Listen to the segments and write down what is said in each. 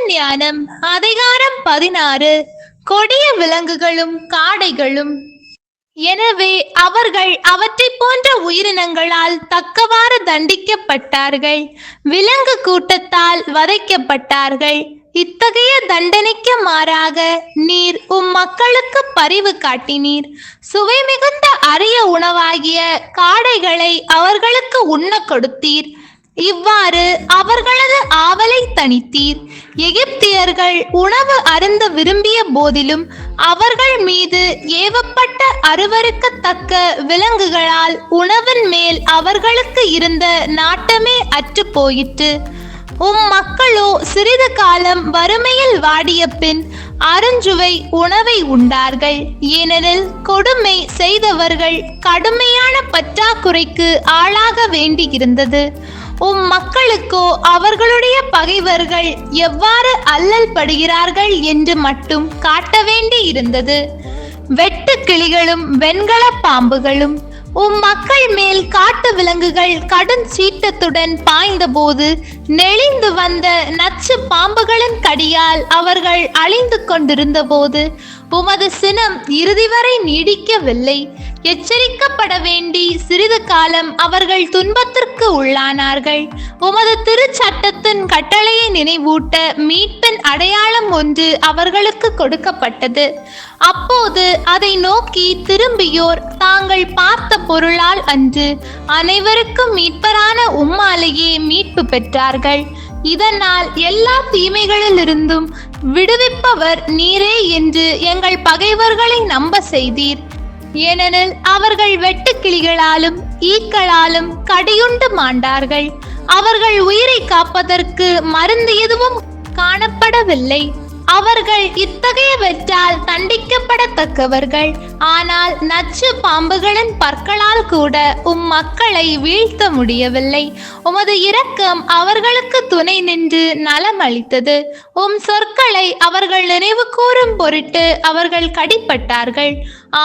ஞானம் அதிகாரம் 16. கொடிய விலங்குகளும் காடைகளும். எனவே அவர்கள் அவற்றைப் போன்ற உயிரினங்களால் தக்கவாறு தண்டிக்கப்பட்டார்கள். விலங்கு கூட்டத்தால் வதைக்கப்பட்டார்கள். இத்தகைய தண்டனைக்கு மாறாக நீர் மக்களுக்கு பரிவு காட்டினீர். சுவை மிகுந்த அரிய உணவாகிய காடைகளை அவர்களுக்கு உண்ண கொடுத்தீர். இவ்வாறு அவர்களது ஆவலை தணித்தீர். எகிப்தியர்கள் உணவு அருந்த விரும்பிய போதிலும் அவர்கள் மீது ஏவப்பட்ட அருவருக்கத்தக்க விலங்குகளால் உணவின் மேல் அவர்களுக்கு இருந்த நாட்டமே அற்று போயிற்று. மக்களோ சிறிது காலம் வறுமையில் வாடிய பின் அருஞ்சுவை உணவை உண்டார்கள். ஏனெனில் கொடுமை செய்தவர்கள் கடுமையான பற்றாக்குறைக்கு ஆளாக வேண்டியிருந்தது. மக்களுக்கோ அவர்களுடைய பகைவர்கள் எவ்வாறு அல்லல் படுகிறார்கள் என்று மட்டும் காட்ட வேண்டி இருந்தது. வெட்டு கிளிகளும் வெண்கல பாம்புகளும். மக்கள் மேல் காட்டு விலங்குகள் கடும் சீற்றத்துடன் பாய்ந்த போது நெளிந்து வந்த நச்சு பாம்புகளின் கடியால் அவர்கள் அழிந்து கொண்டிருந்த போது உமது சினம் இறுதி வரை நீடிக்கவில்லை. எச்சரிக்கப்பட வேண்டி சிறிது காலம் அவர்கள் துன்பத்திற்கு உள்ளானார்கள். உமது திருச்சட்டத்தின் கட்டளையை நினைவூட்ட மீட்பின் அடையாளம் ஒன்று அவர்களுக்கு கொடுக்கப்பட்டது. அப்போது அதை நோக்கி திரும்பியோர் தாங்கள் பார்த்த பொருளால் அன்று அனைவருக்கும் மீட்பரான உம்மாலேயே மீட்பு பெற்றார்கள். இதனால் எல்லா தீமைகளிலிருந்தும் விடுவிப்பவர் நீரே என்று எங்கள் பகைவர்களை நம்ப செய்தீர். ஏனெனில் அவர்கள் வெட்டுக்கிளிகளாலும் ஈக்களாலும் கடியுண்டு மாண்டார்கள். அவர்கள் உயிரை காப்பதற்கு மருந்து எதுவும் காணப்படவில்லை. அவர்கள் இத்தகையவற்றால் தண்டிக்கப்படத்தக்கவர்கள். ஆனால் நச்சு பாம்புகளின் பற்களால் கூட மக்களை வீழ்த்த முடியவில்லை. உமது இரக்கம் அவர்களுக்கு துணை நின்று நலம் அளித்தது. சொற்களை அவர்கள் நினைவு கூறும் பொருட்டு அவர்கள் கடிப்பட்டார்கள்.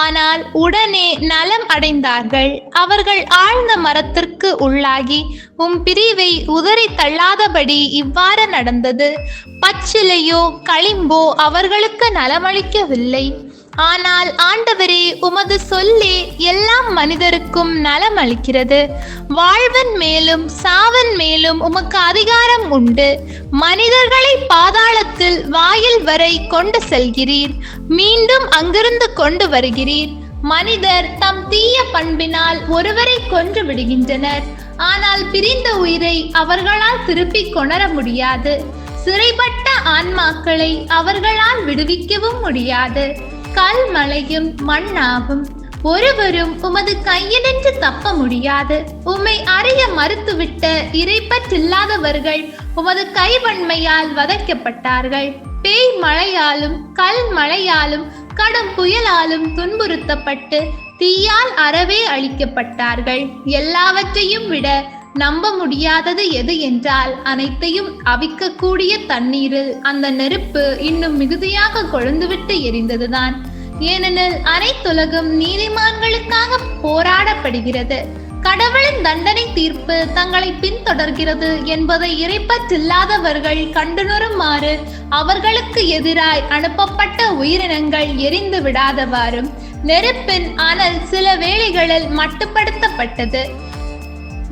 ஆனால் உடனே நலம் அடைந்தார்கள். அவர்கள் ஆழ்ந்த மரத்திற்கு உள்ளாகி பிரிவை உதறி தள்ளாதபடி இவ்வாறு நடந்தது. பச்சிலையோ களிம்போ அவர்களுக்கு நலமளிக்கவில்லை. ஆனால் ஆண்டவரே, உமது சொல்லே எல்லா மனிதருக்கும் நலம் அளிக்கிறது. வாழ்வின் மேலும் சாவின் மேலும் உமக்கு அதிகாரம் உண்டு. மனிதர்களை பாதாளத்தில் வாயில் வரை கொண்டு செல்கிறீர், மீண்டும் அங்கிருந்து கொண்டு வருகிறீர். மனிதர் தம் தீய பண்பினால் ஒருவரை கொன்று விடுகின்றனர். ஆனால் பிரிந்த உயிரை அவர்களால் திருப்பிக் கொணர முடியாது. சிறைப்பட்ட ஆன்மாக்களை அவர்களால் விடுவிக்கவும் முடியாது. கல் மலையும் மண்ணாகும். ஒருவரும் உமது கையினின்று தப்ப முடியாது. உம்மை அறிய மறுத்துவிட்ட இறைப்பற்றில்லாதவர்கள் உமது கைவன்மையால் வதைக்கப்பட்டார்கள். பேய் மழையாலும் கல் மழையாலும் கடும் புயலாலும் துன்புறுத்தப்பட்டு தீயால் அறவே அழிக்கப்பட்டார்கள். எல்லாவற்றையும் விட நம்ப முடியாதது எது என்றால், அனைத்தையும் அவிக்கக்கூடிய தண்ணீரில் அந்த நெருப்பு இன்னும் மிகுதியாக கொழுந்துவிட்டு எரிந்ததுதான். ஏனெனில் அனைத்துலகம் நீதிமான்களுக்காக போராடப்படுகிறது. கடவுளின் தண்டனை தீர்ப்பு தங்களை பின்தொடர்கிறது என்பதை இறைப்பற்றில்லாதவர்கள் கண்டுணருமாறு அவர்களுக்கு எதிராய் அனுப்பப்பட்ட உயிரினங்கள் எரிந்து விடாதவாறும் நெருப்பின் அனல் சில வேளைகளில் மட்டுப்படுத்தப்பட்டது.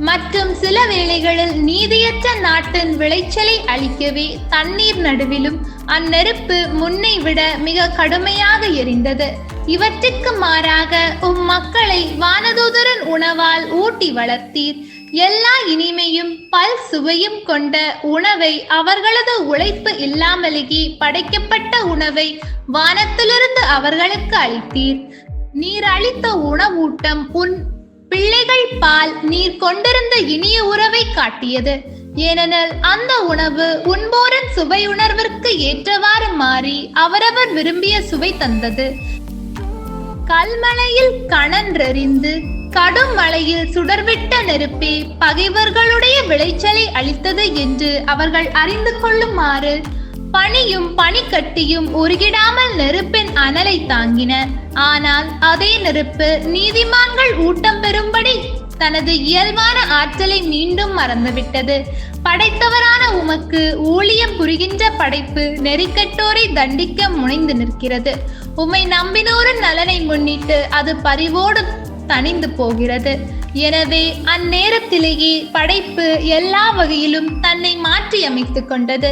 மற்றும் சில வேளைகளில் நீதியற்ற நாட்டின் விளைச்சலை அளிக்கவே தண்ணீர் நடுவிலும் அந்நெருப்பு முன்னை விட மிக கடுமையாக எரிந்தது. இவற்றுக்கு மாறாக மக்களை வானதூதரின் உணவால் ஊட்டி வளர்த்தீர். எல்லா இனிமையும் பல் சுவையும் கொண்ட உணவை, அவர்களது உழைப்பு இல்லாமலேயே படைக்கப்பட்ட உணவை வானத்திலிருந்து அவர்களுக்கு அளித்தீர். நீர் அளித்த உணவூட்டம் பிள்ளைகள் பால் நீர் கொண்டிருந்த இனிய உறவை காட்டியது. ஏனெனில் அந்த உணவு உண்போரின் சுவை உணர்விற்கு ஏற்றவாறு மாறி அவரவர் விரும்பிய சுவை தந்தது. கல்மலையில் கணன்றெறிந்து கடும் மலையில் சுடர்விட்ட நெருப்பே பகைவர்களுடைய விளைச்சலை அளித்தது என்று அவர்கள் அறிந்து கொள்ளுமாறு பனியும் பனிக்கட்டியும் உருகிடாமல் நெருப்பின் அனலை தாங்கின. ஆனால் அதே நெருப்பு நீதிமான்கள் ஊட்டம் பெறும்படி தனது இயல்பான ஆற்றலை மீண்டும் மறந்துவிட்டது. படைத்தவரான உமக்கு ஊழியம் புரிகின்ற படைப்பு நெறிக்கட்டோரை தண்டிக்க முனைந்து நிற்கிறது. உம்மை நம்பினோரின் நலனை முன்னிட்டு அது பரிவோடு தணிந்து போகிறது. எனவே அந்நேரத்திலேயே படைப்பு எல்லா வகையிலும் தன்னை மாற்றி அமைத்துக் கொண்டது.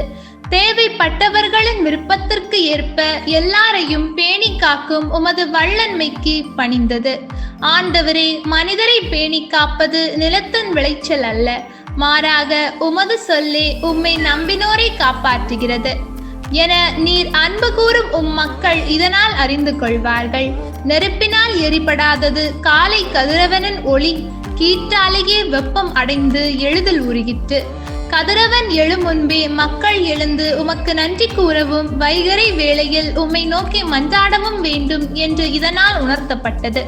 தேவைப்பட்டவர்களின் விருப்பத்திற்கு ஏற்ப எல்லாரையும் பேணி காக்கும் உமது வல்லன்மைக்கு பணிந்தது. ஆண்டவரே, மனிதரை பேணி காப்பது நிலத்தின் விளைச்சல் அல்ல, மாறாக உமது சொல்லே உம்மை நம்பினோரை காப்பாற்றுகிறது என நீர் அன்பு கூறும் மக்கள் இதனால் அறிந்து கொள்வார்கள். நெருப்பினால் எரிபடாதது காலை கதிரவனின் ஒளி கீற்றாலேயே வெப்பம் அடைந்து எளிதில் உருகிற்று. கதிரவன் எழும் முன்பே மக்கள் எழுந்து உமக்கு நன்றி கூறவும் வைகறை வேளையில் உம்மை நோக்கி மன்றாடவும் வேண்டும் என்று இதனால் உணர்த்தப்பட்டது.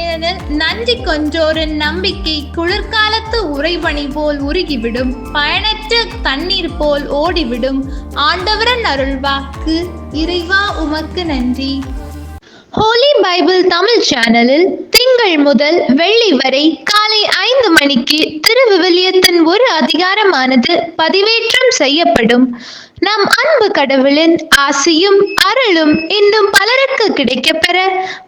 ஏனெனில் நன்றி கொன்றோரின் நம்பிக்கை குளிர்காலத்து உறைபனி போல் உருகிவிடும், பயனற்ற தண்ணீர் போல் ஓடிவிடும். ஆண்டவரின் அருள்வாக்கு. இறைவா உமக்கு நன்றி. ஹோலி பைபிள் தமிழ் சேனலில் திங்கள் முதல் வெள்ளி வரை காலை 5 மணிக்கு திருவிவிலியத்தின் ஒரு அதிகாரமானது பதிவேற்றம் செய்யப்படும். நம் அன்பு கடவுளின் ஆசியும் அருளும் இன்னும் பலருக்கு கிடைக்கப்பெற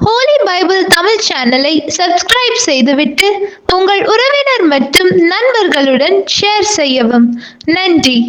ஹோலி பைபிள் தமிழ் சேனலை சப்ஸ்கிரைப் செய்துவிட்டு உங்கள் உறவினர் மற்றும் நண்பர்களுடன் ஷேர் செய்யவும். நன்றி.